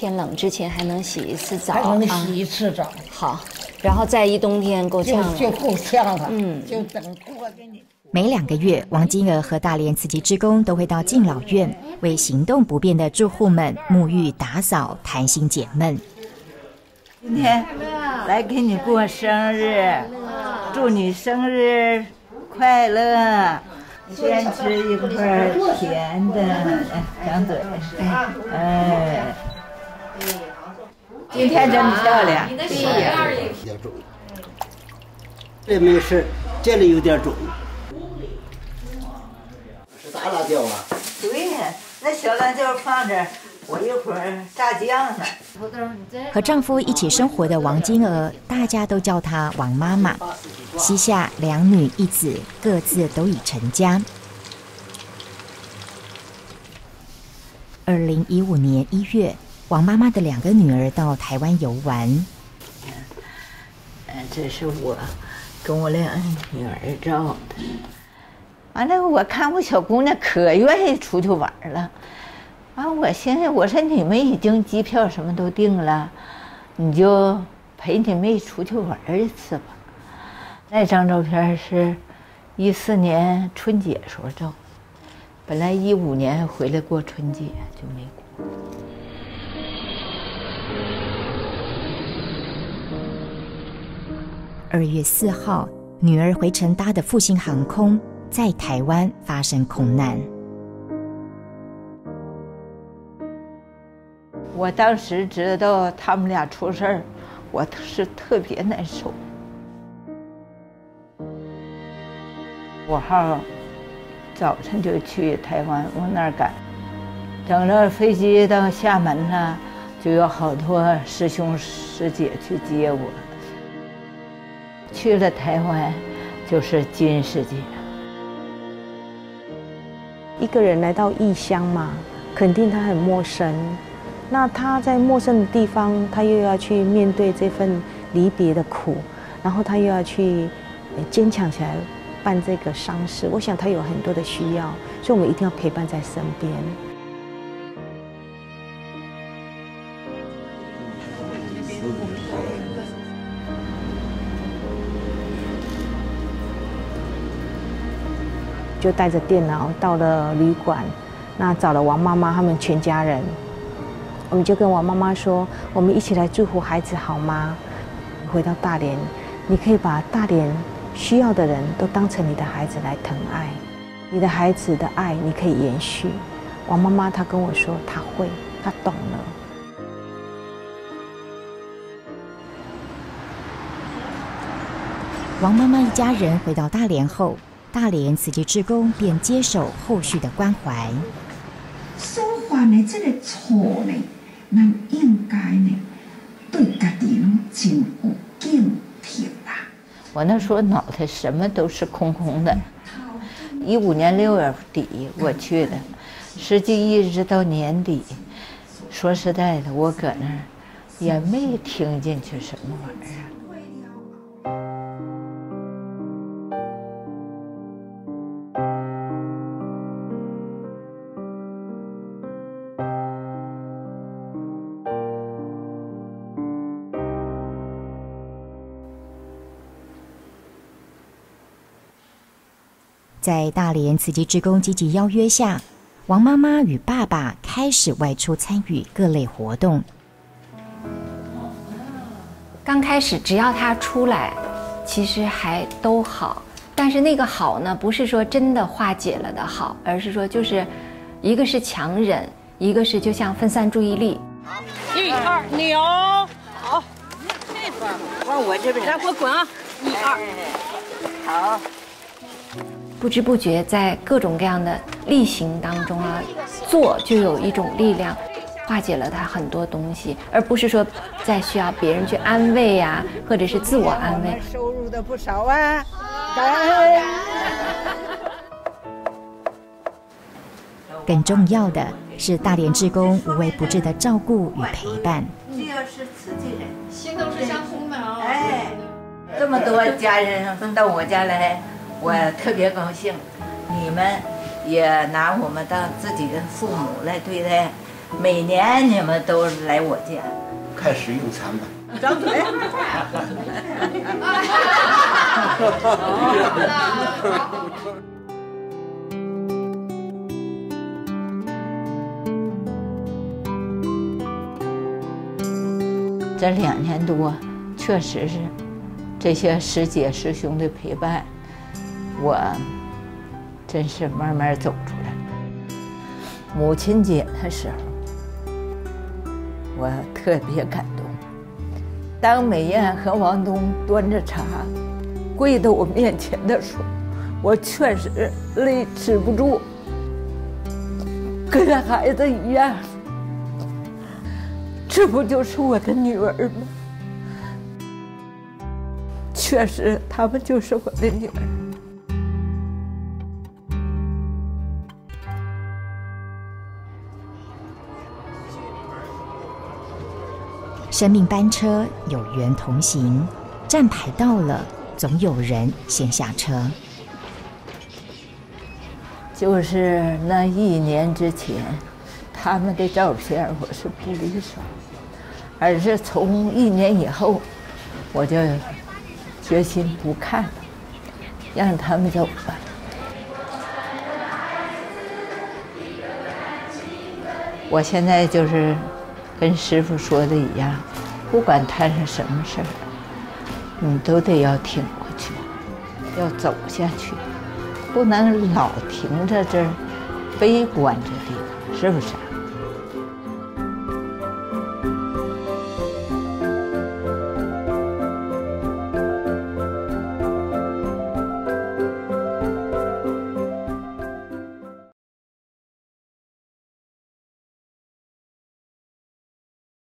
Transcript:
天冷之前还能洗一次澡，还能洗一次澡。好，然后再一冬天够呛了，就够呛了。就等过给你。每2个月，王金娥和大连慈济志工都会到敬老院，为行动不便的住户们沐浴、打扫、谈心解闷。今天来给你过生日，祝你生日快乐！先吃一块甜的，张嘴。哎，今天真漂亮。你的手链也比较重，这没事，这里有点肿。是大辣椒啊？对呀，那小辣椒放这儿，我一会儿炸酱呢。和丈夫一起生活的王金娥，大家都叫她王妈妈。膝下2女1子，各自都已成家。2015年1月，王妈妈的2个女儿到台湾游玩。这是我跟我2女儿照的。完了，我看我小姑娘可愿意出去玩了。我寻思，我说你们已经机票什么都定了，你就陪你妹出去玩一次吧。那张照片是14年春节时候照，本来15年回来过春节就没过。2月4号，女儿回程搭的复兴航空在台湾发生空难。我当时知道他们俩出事儿，我是特别难受。5号早晨就去台湾往那儿赶，等着飞机到厦门了，就有好多师兄师姐去接我。去了台湾，就是金世界。一个人来到异乡嘛，肯定他很陌生。那他在陌生的地方，他又要去面对这份离别的苦，然后他又要去坚强起来办这个丧事。我想他有很多的需要，所以我们一定要陪伴在身边。就带着电脑到了旅馆，那找了王妈妈他们全家人。我们就跟王妈妈说，我们一起来祝福孩子好吗？回到大连，你可以把大连需要的人都当成你的孩子来疼爱，你的孩子的爱你可以延续。王妈妈她跟我说，她会，她懂了。王妈妈一家人回到大连后，大连慈济志工便接手后续的关怀。所犯的这个错呢，咱应该呢，对家己拢真有警惕啦。我那时候脑袋什么都是空空的。15年6月底我去的，实际一直到年底。说实在的，我搁那儿也没听进去什么玩意儿。在大连慈济志工积极邀约下，王妈妈与爸爸开始外出参与各类活动。刚开始只要他出来，其实还都好，但是那个好呢，不是说真的化解了的好，而是说就是一个是强忍，一个是就像分散注意力。1、2，扭，好，这边往我这边来，给我滚啊！1、2，好。不知不觉在各种各样的例行当中啊，做就有一种力量，化解了他很多东西，而不是说再需要别人去安慰呀，或者是自我安慰。收入的不少啊，感恩。更重要的是大连志工无微不至的照顾与陪伴。这要是慈济人，心都是相通的哦。哎，这么多家人到我家来。我特别高兴，你们也拿我们当自己的父母来对待，每年你们都来我家，开始用餐吧。张嘴。这2年多，确实是这些师姐师兄的陪伴，我真是慢慢走出来。母亲节的时候，我特别感动。当美艳和王东端着茶，跪到我面前的时候，我确实泪止不住，跟孩子一样。这不就是我的女儿吗？确实，她们就是我的女儿。生命班车有缘同行，站牌到了，总有人先下车。就是那1年之前，他们的照片我是不离手，而是从1年以后，我就决心不看了，让他们走吧。我现在就是跟师父说的一样，不管摊上什么事儿，你都得要挺过去，要走下去，不能老停在这儿悲观这地方，是不是？